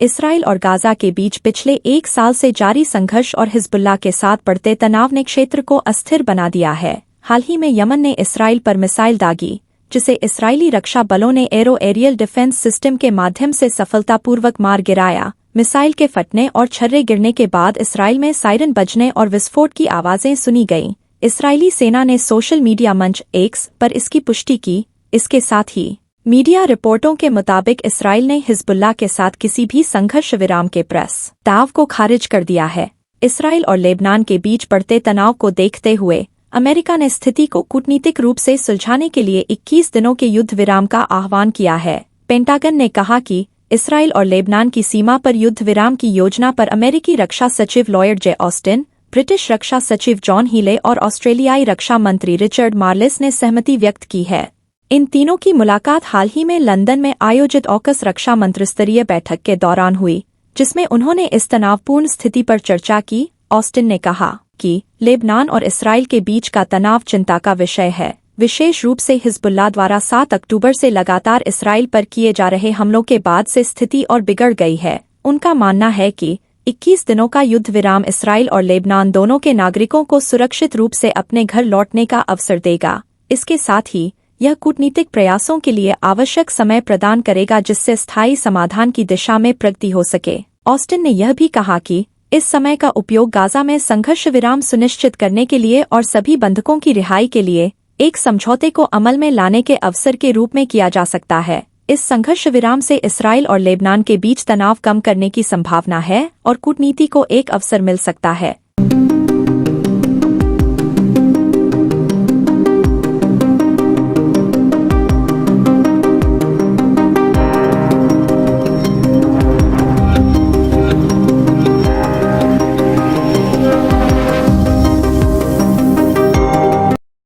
Israel और Gaza के बीच पिछले 1 साल से जारी संघर्ष और हिजबुल्लाह के साथ बढ़ते तनाव ने क्षेत्र को अस्थिर बना दिया है। हाल ही में यमन ने इसराइल पर मिसाइल दागी, जिसे इसराइली रक्षा बलों ने एरो एरियल डिफेंस सिस्टम के माध्यम से सफलतापूर्वक मार गिराया। मिसाइल के फटने और छर्रे गिरने के बाद इसराइल में सायरन बजने और विस्फोट की आवाजें सुनी गईं। इसराइली सेना ने सोशल मीडिया मंच एक्स पर इसकी पुष्टि की। इसके साथ ही मीडिया रिपोर्टों के मुताबिक इसराइल ने हिजबुल्लाह के साथ किसी भी संघर्ष विराम के प्रस्ताव को खारिज कर दिया है। इसराइल और लेबनान के बीच बढ़ते तनाव को देखते हुए अमेरिका ने स्थिति को कूटनीतिक रूप से सुलझाने के लिए 21 दिनों के युद्ध विराम का आह्वान किया है। पेंटागन ने कहा कि इसराइल और लेबनान की सीमा पर युद्ध विराम की योजना पर अमेरिकी रक्षा सचिव लॉयड जे ऑस्टिन, ब्रिटिश रक्षा सचिव जॉन हीले और ऑस्ट्रेलियाई रक्षा मंत्री रिचर्ड मार्लिस ने सहमति व्यक्त की है। इन तीनों की मुलाकात हाल ही में लंदन में आयोजित ऑकस रक्षा मंत्रिस्तरीय बैठक के दौरान हुई, जिसमें उन्होंने इस तनावपूर्ण स्थिति पर चर्चा की। ऑस्टिन ने कहा कि लेबनान और इसराइल के बीच का तनाव चिंता का विषय है, विशेष रूप से हिजबुल्लाह द्वारा 7 अक्टूबर से लगातार इसराइल पर किए जा रहे हमलों के बाद से स्थिति और बिगड़ गई है। उनका मानना है कि 21 दिनों का युद्ध विराम इसराइल और लेबनान दोनों के नागरिकों को सुरक्षित रूप से अपने घर लौटने का अवसर देगा। इसके साथ ही यह कूटनीतिक प्रयासों के लिए आवश्यक समय प्रदान करेगा, जिससे स्थायी समाधान की दिशा में प्रगति हो सके। ऑस्टिन ने यह भी कहा कि इस समय का उपयोग गाजा में संघर्ष विराम सुनिश्चित करने के लिए और सभी बंधकों की रिहाई के लिए एक समझौते को अमल में लाने के अवसर के रूप में किया जा सकता है। इस संघर्ष विराम से इसराइल और लेबनान के बीच तनाव कम करने की संभावना है और कूटनीति को एक अवसर मिल सकता है।